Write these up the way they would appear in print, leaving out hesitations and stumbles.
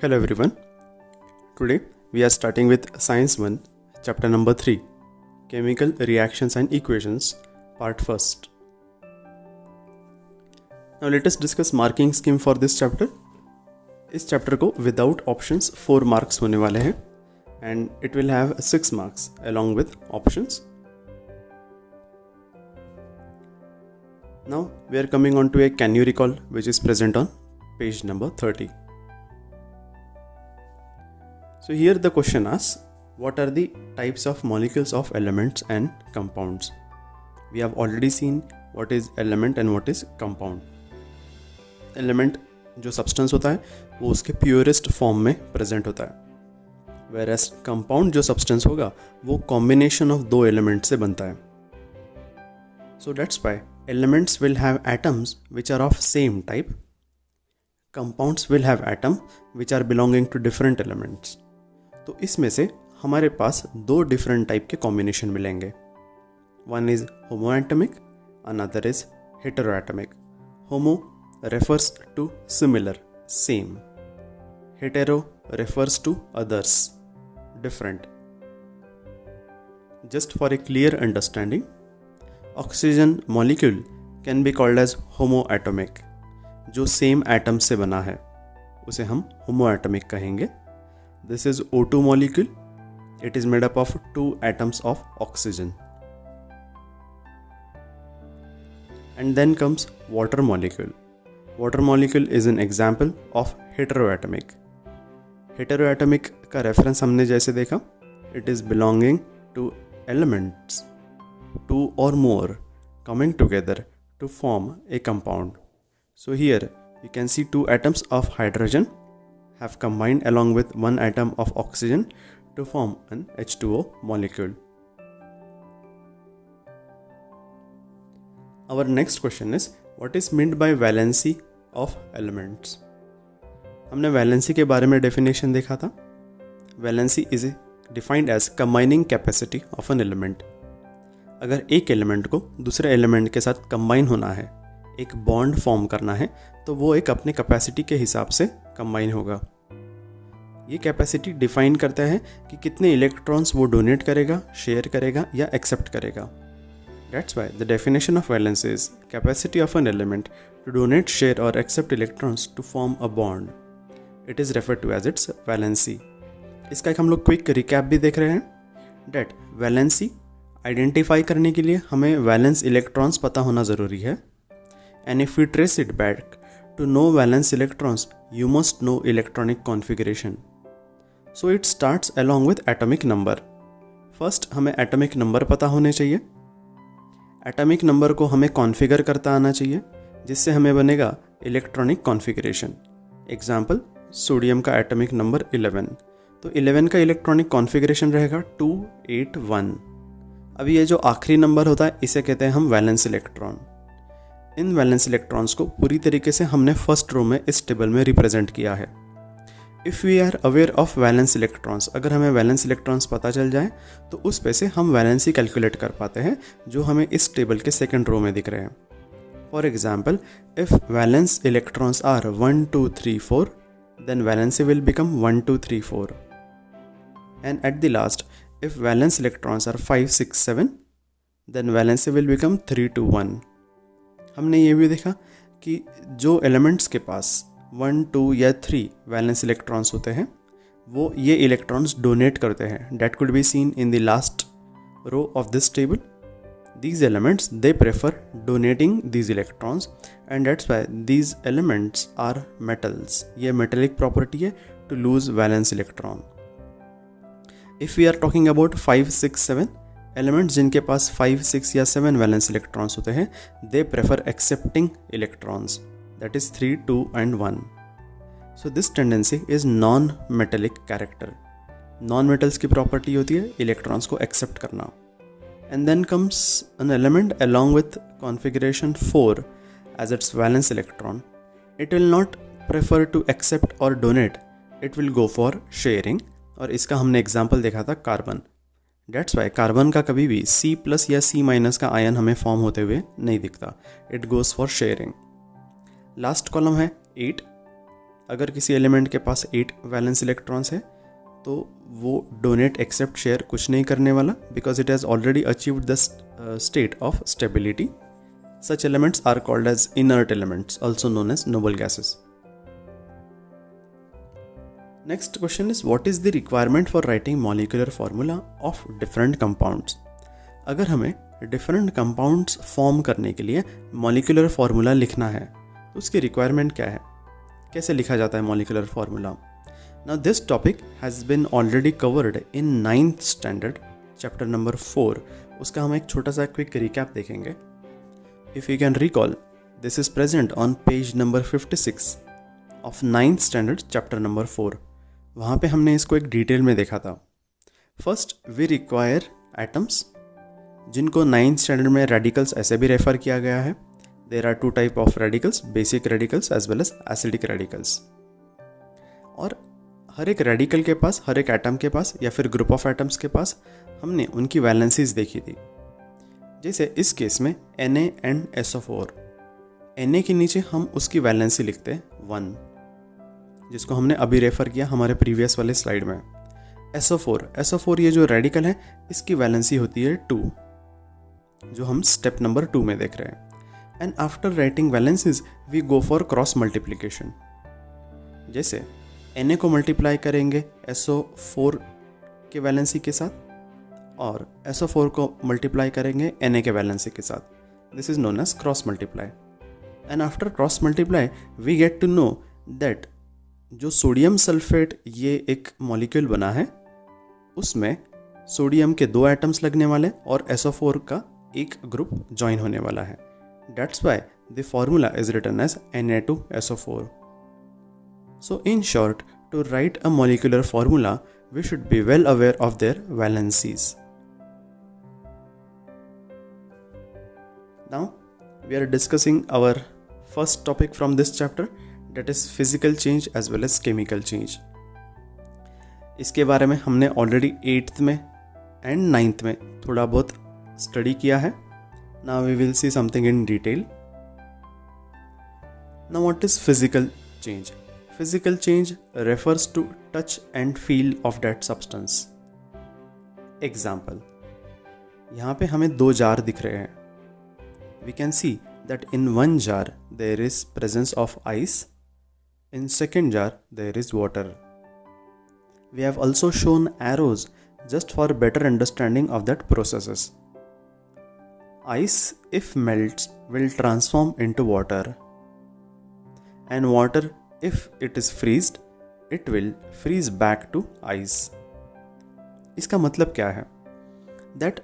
Hello everyone. Today we are starting with Science 1, chapter number 3, Chemical Reactions and Equations, part 1st. Now let us discuss marking scheme for this chapter. इस chapter को without options 4 marks होने वाले हैं and it will have 6 marks along with options. Now we are coming on to a can you recall which is present on page number 30. So here the question asks, what are the types of molecules of elements and compounds? We have already seen what is element and what is compound. Element जो substance होता है वो उसके purest form में present होता है, whereas compound जो substance होगा वो combination of दो elements से बनता है. So that's why elements will have atoms which are of same type. Compounds will have atoms which are belonging to different elements. तो इसमें से हमारे पास दो डिफरेंट टाइप के कॉम्बिनेशन मिलेंगे. One is homoatomic, another is heteroatomic. Homo refers to similar, same. Hetero refers to others, different. Just for a clear understanding, oxygen molecule can be called as homoatomic. जो same atom से बना है उसे हम होमोएटमिक कहेंगे. This is O2 molecule. It is made up of 2 atoms of oxygen. And then comes water molecule. Water molecule is an example of heteroatomic. Heteroatomic का reference हमने जैसे देखा, it is belonging to elements 2 or more coming together to form a compound. So here you can see 2 atoms of hydrogen have combined along with 1 atom of oxygen to form an H2O molecule. Our next question is, what is meant by valency of elements? हमने valency के बारे में definition देखा था. Valency is defined as combining capacity of an element. अगर एक element को दूसरे element के साथ combine होना है, एक bond form करना है, तो वो एक अपने capacity के हिसाब से combine होगा. ये कैपेसिटी डिफाइन करता है कि कितने इलेक्ट्रॉन्स वो डोनेट करेगा, शेयर करेगा या एक्सेप्ट करेगा. That's why the definition of valence is capacity of an element to donate, share और accept electrons to form a bond. It is referred to as its valency. इसका एक हम लोग क्विक रिकैप भी देख रहे हैं. डेट वैलेंसी आइडेंटिफाई करने के लिए हमें वैलेंस इलेक्ट्रॉन्स पता होना ज़रूरी है. And if we trace it back to know valence electrons, you must know electronic configuration. So it starts along with atomic number. First हमें atomic number पता होने चाहिए. Atomic number को हमें कॉन्फ़िगर करता आना चाहिए, जिससे हमें बनेगा इलेक्ट्रॉनिक कॉन्फ़िगरेशन. एग्जाम्पल, सोडियम का एटॉमिक नंबर 11. तो 11 का इलेक्ट्रॉनिक कॉन्फ़िगरेशन रहेगा 281. अभी ये जो आखिरी नंबर होता है इसे कहते हैं हम वैलेंस इलेक्ट्रॉन. इन वैलेंस इलेक्ट्रॉन्स को पूरी तरीके से हमने फर्स्ट रो में इस टेबल में रिप्रेजेंट किया है. If we are aware of valence electrons, अगर हमें वैलेंस इलेक्ट्रॉन्स पता चल जाए तो उस पे से हम वैलेंसी कैलकुलेट कर पाते हैं, जो हमें इस टेबल के सेकंड रो में दिख रहे हैं. For example, if valence electrons are 1 2 3 4, then valency will become 1 2 3 4. And at the last, if valence electrons are 5 6 7, then valency will become 3 2 1. हमने ये भी देखा कि जो एलिमेंट्स के पास 1 2 या 3 वैलेंस इलेक्ट्रॉन्स होते हैं वो ये इलेक्ट्रॉन्स डोनेट करते हैं. That could be seen in the last row of this table. These elements they prefer donating these electrons and that's why these elements are metals. ये मेटेलिक प्रॉपर्टी है to lose valence electron. If we are talking about 5 6 7 elements जिनके पास 5 6 या 7 valence electrons होते हैं, they prefer accepting electrons. That is 3 2 and 1. So this tendency is non-metallic character. Non-metals की property होती है इलेक्ट्रॉन्स को एक्सेप्ट करना. And then comes an element along with configuration 4 as its valence electron. It will not prefer to accept or donate. It will go for sharing. और इसका हमने example देखा था कार्बन. That's why कार्बन का कभी भी C+ या C- का आयन हमें फॉर्म होते हुए नहीं दिखता. It goes for sharing. Last column है 8. अगर किसी एलिमेंट के पास 8 वैलेंस इलेक्ट्रॉन्स है तो वो डोनेट एक्सेप्ट शेयर कुछ नहीं करने वाला, because it has already achieved the state of stability. Such elements are called as inert elements, also known as noble gases. Next question is what is the requirement for writing molecular formula of different compounds. अगर हमें different compounds form करने के लिए molecular formula लिखना है तो उसकी requirement क्या है, कैसे लिखा जाता है molecular formula. Now this topic has been already covered in 9th standard chapter number 4. उसका हम एक छोटा सा क्विक रिकैप देखेंगे. If you can recall, this is present on page number 56 of 9th standard chapter number 4. वहाँ पे हमने इसको एक डिटेल में देखा था. फर्स्ट वी रिक्वायर एटम्स, जिनको 9th स्टैंडर्ड में रेडिकल्स ऐसे भी रेफर किया गया है. There are 2 type of radicals, basic radicals as well as acidic radicals. और हर एक रेडिकल के पास, हर एक एटम के पास या फिर ग्रुप ऑफ एटम्स के पास हमने उनकी वैलेंसीज देखी थी. जैसे इस केस में Na and SO4. Na के नीचे हम उसकी वैलेंसी लिखते हैं 1, जिसको हमने अभी रेफर किया हमारे प्रीवियस वाले स्लाइड में. SO4 ये जो रेडिकल है इसकी वैलेंसी होती है 2, जो हम स्टेप नंबर 2 में देख रहे हैं. And after writing valencies we go for cross multiplication. जैसे Na को मल्टीप्लाई करेंगे SO4 के वैलेंसी के साथ और SO4 को मल्टीप्लाई करेंगे Na के वैलेंसी के साथ. This is known as cross multiply. And after cross multiply we get to know that जो सोडियम सल्फेट ये एक मॉलिक्यूल बना है उसमें सोडियम के 2 एटम्स लगने वाले और SO4 का एक ग्रुप ज्वाइन होने वाला है. That's why the formula is written as Na2SO4. So in short, to write a molecular formula, we should be well aware of their valencies. Now, we are discussing our first topic from this chapter, that is physical change as well as chemical change. इसके बारे में हमने already 8th में and 9th में थोड़ा बहुत study किया है. Now we will see something in detail. Now what is physical change? Physical change refers to touch and feel of that substance. Example, यहाँ पे हमें 2 जार दिख रहे हैं. We can see that in one jar there is presence of ice, in second jar there is water. We have also shown arrows just for better understanding of that processes. Ice, if melts, will transform into water, and water, if it is freezed, it will freeze back to ice. इसका मतलब क्या है? That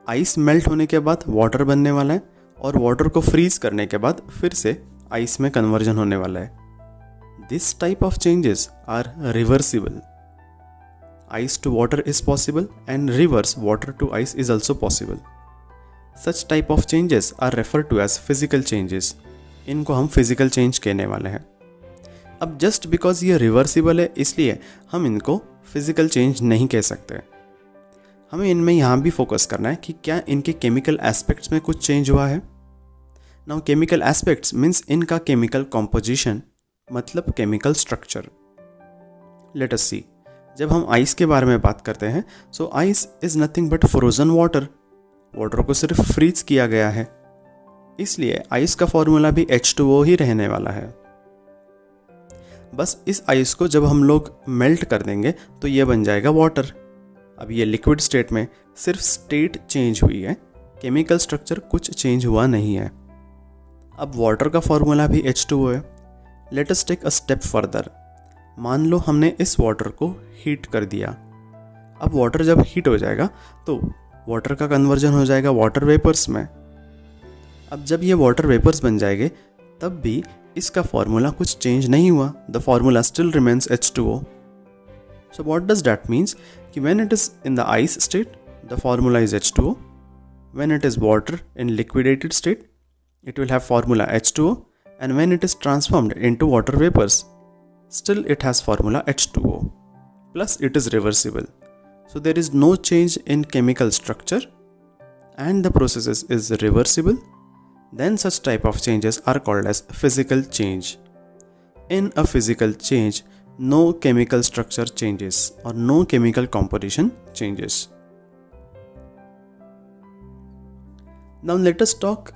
ice melt होने के बाद water बनने वाला है और water को freeze करने के बाद फिर से ice में conversion होने वाला है. This type of changes are reversible. Ice to water is possible and reverse water to ice is also possible. Such type of changes are referred to as physical changes. इनको हम physical change कहने वाले हैं. अब just because ये reversible है इसलिए हम इनको फिजिकल चेंज नहीं कह सकते. हमें इनमें यहाँ भी फोकस करना है कि क्या इनके केमिकल एस्पेक्ट्स में कुछ चेंज हुआ है. नाउ केमिकल एस्पेक्ट्स मीन्स इनका केमिकल कॉम्पोजिशन, मतलब chemical structure. Let us see, जब हम आइस के बारे में बात करते हैं so ice is nothing but frozen water. Water को सिर्फ फ्रीज किया गया है, इसलिए आइस का फॉर्मूला भी H2O ही रहने वाला है. बस इस आइस को जब हम लोग मेल्ट कर देंगे तो ये बन जाएगा वाटर. अब ये लिक्विड स्टेट में सिर्फ स्टेट चेंज हुई है, केमिकल स्ट्रक्चर कुछ चेंज हुआ नहीं है. अब वाटर का फॉर्मूला भी H2O है. Let us take a step further. मान लो हमने इस वाटर को हीट कर दिया. अब वाटर जब हीट हो जाएगा तो वाटर का कन्वर्जन हो जाएगा वाटर वेपर्स में. अब जब ये वाटर वेपर्स बन जाएंगे तब भी इसका फॉर्मूला कुछ चेंज नहीं हुआ. The formula still remains H2O. So what does that means कि when it is in the ice state the formula is H2O. When it is water in liquidated state it will have formula H2O, and when it is transformed into water vapors still it has formula H2O, plus it is reversible. So there is no change in chemical structure and the process is reversible. Then such type of changes are called as physical change. In a physical change, no chemical structure changes or no chemical composition changes. Now let us talk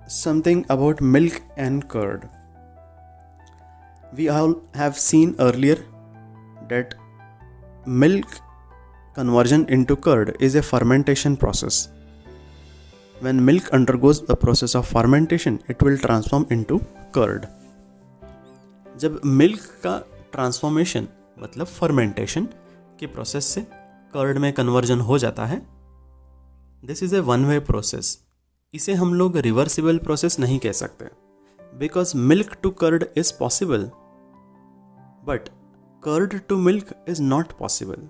something about milk and curd. We all have seen earlier that milk conversion into curd is a fermentation process. When milk undergoes the process of fermentation, it will transform into curd. जब milk का transformation मतलब fermentation के process से curd में conversion हो जाता है, this is a one way process. इसे हम लोग रिवर्सिबल प्रोसेस नहीं कह सकते, because milk to curd is possible but curd to milk is not possible.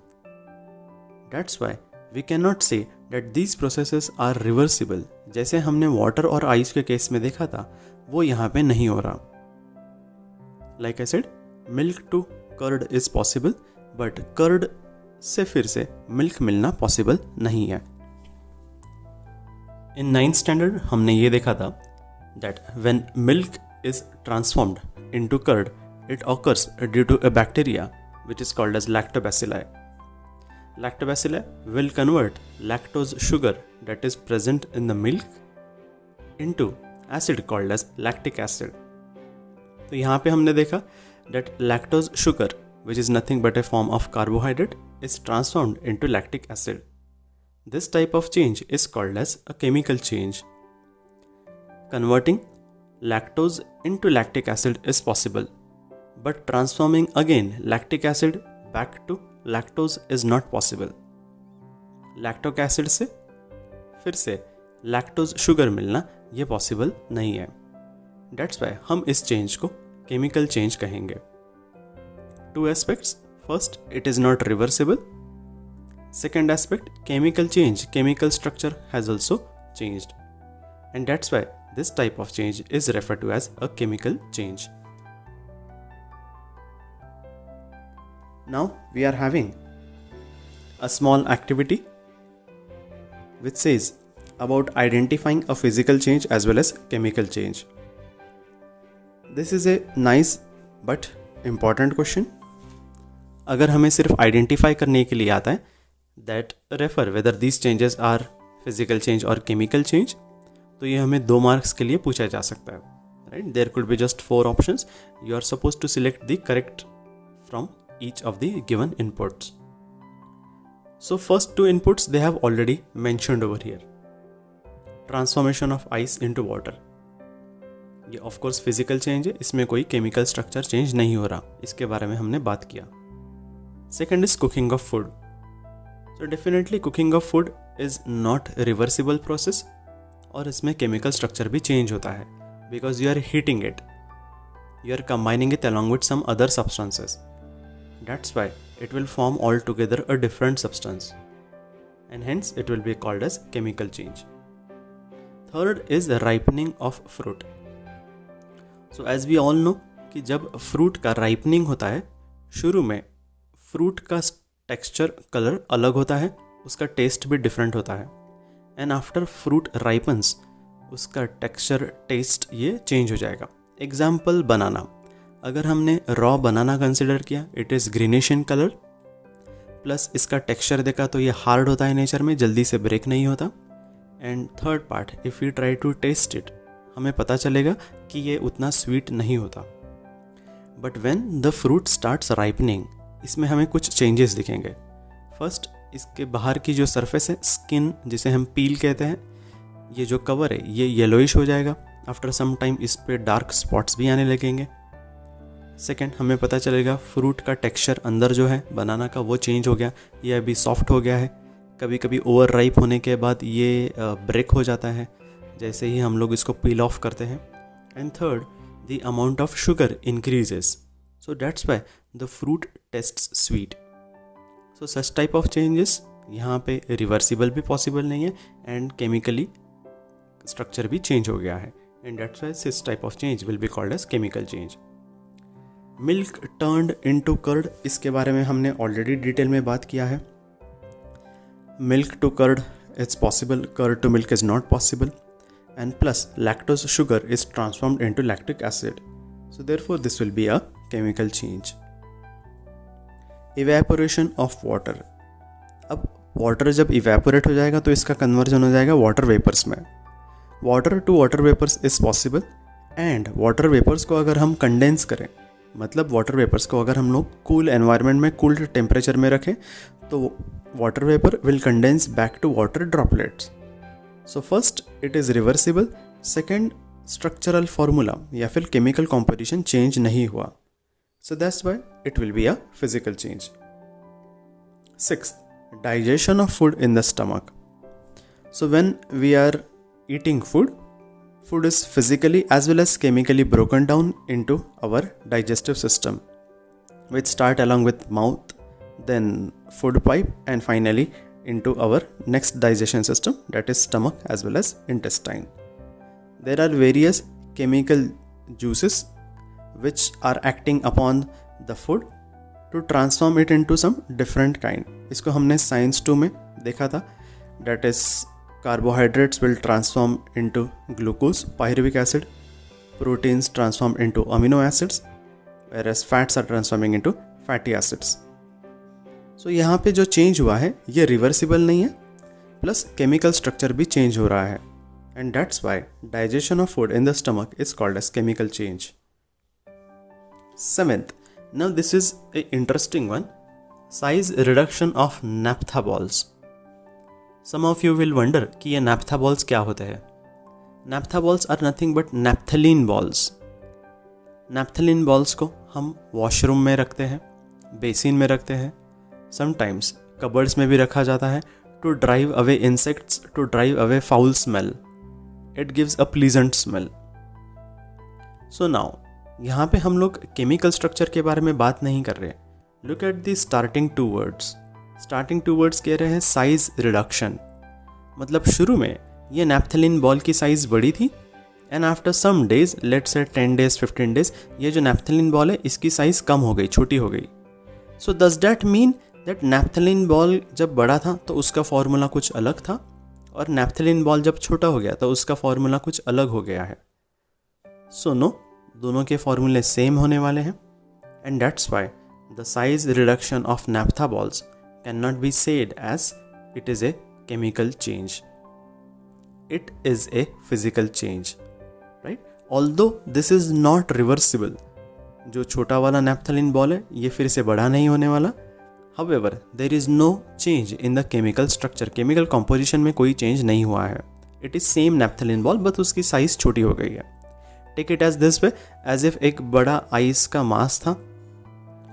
That's why we can not say that these processes are reversible. जैसे हमने water और ice के केस में देखा था, वो यहाँ पे नहीं हो रहा. Like I said, milk to curd is possible, but curd से फिर से milk मिलना possible नहीं है. In 9th standard हमने ये देखा था that when milk is transformed into curd, it occurs due to a bacteria which is called as lactobacilli. Lactobacilli will convert lactose sugar that is present in the milk into acid called as lactic acid. तो यहाँ पे हमने देखा that lactose sugar, which is nothing but a form of carbohydrate, is transformed into lactic acid. This type of change is called as a chemical change. Converting lactose into lactic acid is possible, but transforming again lactic acid back to lactose is not possible. Lactic acid से फिर से lactose sugar मिलना ये possible नहीं है. That's why हम इस change को केमिकल चेंज कहेंगे. Two aspects. First, it is not reversible. Second aspect, chemical change, chemical structure has also changed. And that's why this type of change is referred to as a chemical change. Now we are having a small activity which says about identifying a physical change as well as chemical change. This is a nice but important question. अगर हमें सिर्फ identify करने के लिए आता है that refer whether these changes are physical change और chemical change, तो ये हमें 2 मार्क्स के लिए पूछा जा सकता है. Right, there could be just 4 options. You are suppose to select the correct from each of the given inputs. So first 2 inputs they have already mentioned over here. Transformation of ice into water, ये of course physical change है, इसमें कोई chemical structure change नहीं हो रहा, इसके बारे में हमने बात किया. Second is cooking of food. So definitely cooking of food is not reversible process और इसमें केमिकल स्ट्रक्चर भी चेंज होता है because you are heating it, you are combining it along with some other substances. That's why it will form all together a different substance and hence it will be called as chemical change. Third is ripening of fruit. So as we all know कि जब fruit का ripening होता है, शुरू में fruit का texture colour अलग होता है, उसका टेस्ट भी डिफरेंट होता है. एंड आफ्टर फ्रूट राइपन्स उसका टेक्सचर टेस्ट ये चेंज हो जाएगा. एग्जाम्पल बनाना. अगर हमने रॉ बनाना कंसिडर किया, it is greenish in colour, plus इसका टेक्सचर देखा तो ये हार्ड होता है नेचर में, जल्दी से ब्रेक नहीं होता. And third part, if you try to taste it, हमें पता चलेगा कि ये उतना स्वीट नहीं होता. But when the fruit starts ripening, इसमें हमें कुछ चेंजेस दिखेंगे. फर्स्ट, इसके बाहर की जो सरफेस है, स्किन जिसे हम पील कहते हैं, ये जो कवर है ये येलोइश हो जाएगा. आफ्टर सम टाइम इस पे डार्क स्पॉट्स भी आने लगेंगे. सेकंड, हमें पता चलेगा फ्रूट का टेक्सचर अंदर जो है बनाना का वो चेंज हो गया, ये अभी सॉफ्ट हो गया है. कभी कभी ओवर राइप होने के बाद ये ब्रेक हो जाता है जैसे ही हम लोग इसको पील ऑफ करते हैं. And third, the amount of sugar increases, so that's why the fruit tastes sweet. So such type of changes यहाँ पे रिवर्सिबल भी पॉसिबल नहीं है एंड केमिकली स्ट्रक्चर भी चेंज हो गया है. And that's why this type of change will be called as chemical change. Milk turned into curd, इसके बारे में हमने ऑलरेडी डिटेल में बात किया है. Milk to curd is possible, curd to milk is not possible. And plus lactose sugar is transformed into lactic acid. So therefore this will be a chemical change. Evaporation of water. अब water जब evaporate हो जाएगा तो इसका conversion हो जाएगा water vapours में. Water to water vapours is possible. And water vapours को अगर हम कंडेंस करें, मतलब वाटर वेपर्स को अगर हम लोग कूल एनवायरनमेंट में, कूल टेम्परेचर में रखें, तो water vapour will condense back to water droplets. So first it is reversible. Second, structural formula या फिर केमिकल कॉम्पोजिशन चेंज नहीं हुआ. So that's why it will be a physical change. Sixth, digestion of food in the stomach. So when we are eating food is physically as well as chemically broken down into our digestive system, which start along with mouth, then food pipe, and finally into our next digestion system, that is stomach as well as intestine. There are various chemical juices which are acting upon the food to transform it into some different kind. इसको हमने science 2 में देखा था. That is carbohydrates will transform into glucose, pyruvic acid. Proteins transform into amino acids, whereas fats are transforming into fatty acids. So यहाँ पे जो change हुआ है ये रिवर्सिबल नहीं है, प्लस केमिकल स्ट्रक्चर भी चेंज हो रहा है. And that's why digestion of food in the stomach is called as chemical change. Seventh, now this is a interesting one. Size reduction of naphtha balls. Some of you will wonder कि ये naphtha balls क्या होते हैं. Naphtha balls are nothing but naphthalene balls. Naphthalene balls को हम washroom में रखते हैं, बेसिन में रखते हैं, समटाइम्स कबर्ड्स में भी रखा जाता है to drive away insects, to drive away foul smell. It gives a pleasant smell. So now यहाँ पे हम लोग केमिकल स्ट्रक्चर के बारे में बात नहीं कर रहे. Look at the starting two words. Starting two words कह रहे हैं साइज रिडक्शन. मतलब शुरू में ये नैप्थलीन बॉल की साइज़ बड़ी थी, and after some days, let's say 10 days 15 days, ये जो नैप्थलीन बॉल है इसकी साइज़ कम हो गई, छोटी हो गई. So does that mean that naphthalene ball जब बड़ा था तो उसका फॉर्मूला कुछ अलग था, और नैप्थलीन बॉल जब छोटा हो गया तो उसका फॉर्मूला कुछ अलग हो गया है? सो नो, दोनों के फॉर्मूले सेम होने वाले हैं. And that's why the size reduction of naphtha balls can not be said as it is a chemical change. It is a physical change, right? Although this is not reversible. जो छोटा वाला naphthalene ball है ये फिर से बड़ा नहीं होने वाला. However there is no change in the chemical structure. Chemical composition में कोई चेंज नहीं हुआ है. It is same naphthalene ball, but उसकी साइज़ छोटी हो गई है. Take it as this way, as if एक बड़ा आइस का मास था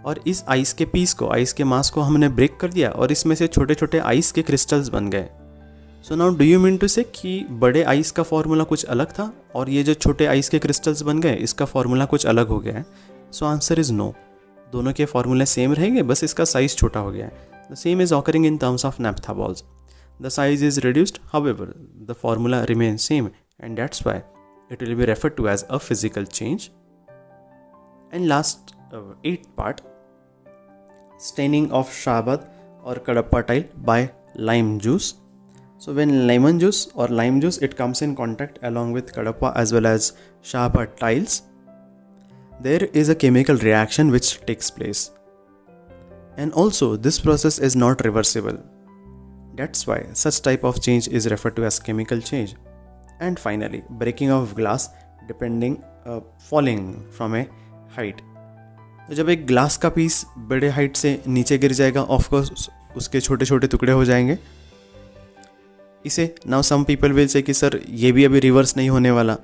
और इस आइस के पीस को, आइस के मास को हमने ब्रेक कर दिया और इसमें से छोटे छोटे आइस के क्रिस्टल्स बन गए. So now do you mean to say कि बड़े आइस का फॉर्मूला कुछ अलग था और ये जो छोटे आइस के क्रिस्टल्स बन गए इसका फॉर्मूला कुछ अलग हो गया है? So answer is no. दोनों के फॉर्मूले सेम रहेंगे, बस इसका साइज़ छोटा हो गया है. The same is occurring in terms of naphtha balls. The size is reduced, however the formula remains same, and that's Y it will be referred to as a physical change. And last, 8th part, staining of Shahbad or Kadapa tile by lime juice. So when lemon juice or lime juice, it comes in contact along with Kadapa as well as Shahbad tiles, there is a chemical reaction which takes place. And also this process is not reversible. That's why such type of change is referred to as chemical change. And finally, breaking of glass depending falling from a height. तो जब एक glass का piece बड़े height से नीचे गिर जाएगा, of course उसके छोटे छोटे टुकड़े हो जाएंगे. इसे now some people will say कि सर ये भी अभी रिवर्स नहीं होने वाला,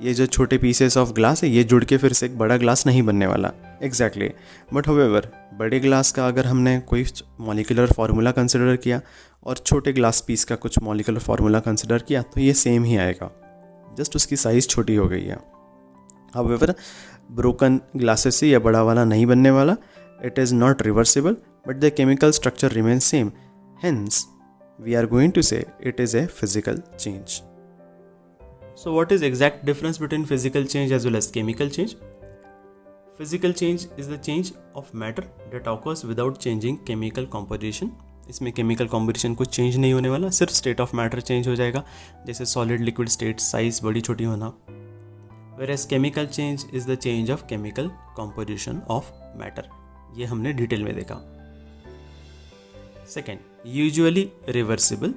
ये जो छोटे पीसेस ऑफ ग्लास है ये जुड़ के फिर से एक बड़ा ग्लास नहीं बनने वाला. एग्जैक्टली. बट हाउएवर बड़े ग्लास का अगर हमने कोई मॉलिक्यूलर फार्मूला कंसिडर किया और छोटे ग्लास पीस का कुछ मॉलिक्यूलर फार्मूला कंसिडर किया तो ये सेम ही आएगा, जस्ट उसकी साइज़ छोटी हो गई है. हाउएवर ब्रोकन ग्लासेस से यह बड़ा वाला नहीं बनने वाला. It is not reversible but the chemical structure remains same. Hence we are going to say it is a physical change. So what is exact difference between physical change as well as chemical change? Physical change is the change of matter that occurs without changing chemical composition. इसमें chemical composition कुछ change नहीं होने वाला, सिर्फ state of matter change हो जाएगा, जैसे solid liquid state, size बड़ी छोटी होना. whereas chemical change is the change of chemical composition of matter. ये हमने डिटेल में देखा. Second, usually reversible.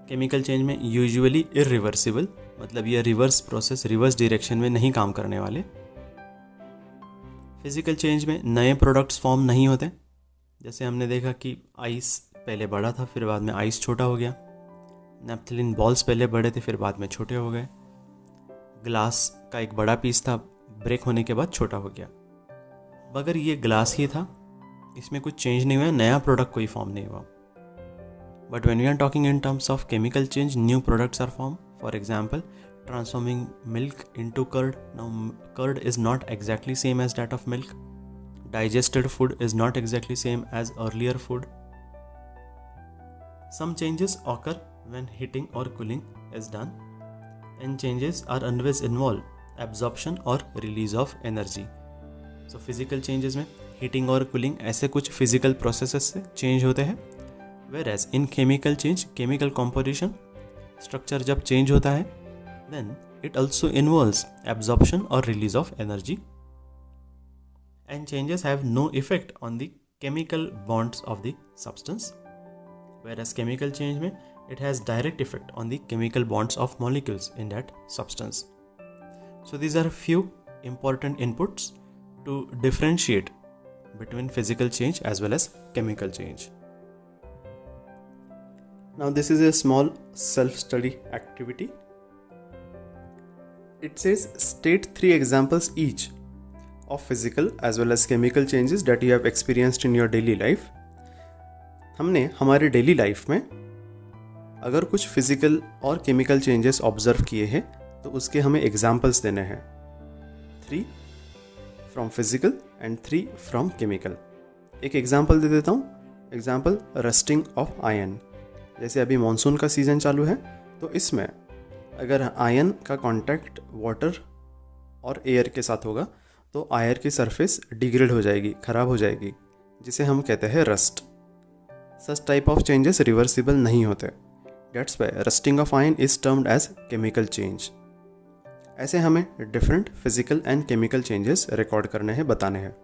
Chemical change में यूजुअली इरिवर्सिबल, मतलब ये रिवर्स प्रोसेस, रिवर्स डायरेक्शन में नहीं काम करने वाले. फिजिकल चेंज में नए प्रोडक्ट्स फॉर्म नहीं होते. जैसे हमने देखा कि आइस पहले बड़ा था, फिर बाद में आइस छोटा हो गया. नेप्थलीन बॉल्स पहले बड़े थे, फिर बाद में छोटे हो गए. ग्लास का एक बड़ा पीस था, ब्रेक होने के बाद छोटा हो गया. मगर ये ग्लास ही था, इसमें कुछ चेंज नहीं हुआ, नया प्रोडक्ट कोई फॉर्म नहीं हुआ. But when we are talking in terms of chemical change, new products are form. For example, transforming milk into curd. Now curd is not exactly same as that of milk. Digested food is not exactly same as earlier food. Some changes occur when heating or cooling is done, and changes are always involve absorption or release of energy. So physical changes में heating और cooling ऐसे कुछ physical processes से change होते हैं. Whereas in chemical change, chemical composition structure जब change होता है, then it also involves absorption or release of energy, and changes have no effect on the chemical bonds of the substance, whereas chemical change mein it has direct effect on the chemical bonds of molecules in that substance. So these are few important inputs to differentiate between physical change as well as chemical change. Now this is a small self-study activity. It says state 3 examples each of physical as well as chemical changes that you have experienced in your daily life. हमने हमारे daily life में अगर कुछ physical और chemical changes observe किए हैं तो उसके हमें एग्जाम्पल्स देने हैं. 3 from physical and 3 from chemical. एक एग्जाम्पल दे देता हूँ. Example, rusting of iron. जैसे अभी मॉनसून का सीज़न चालू है, तो इसमें अगर आयरन का कांटेक्ट वाटर और एयर के साथ होगा तो आयरन की सरफेस डिग्रेड हो जाएगी, ख़राब हो जाएगी, जिसे हम कहते हैं rust. Such type of changes reversible नहीं होते. That's why rusting of iron is termed as chemical change. ऐसे हमें different physical and chemical changes record करने हैं, बताने हैं.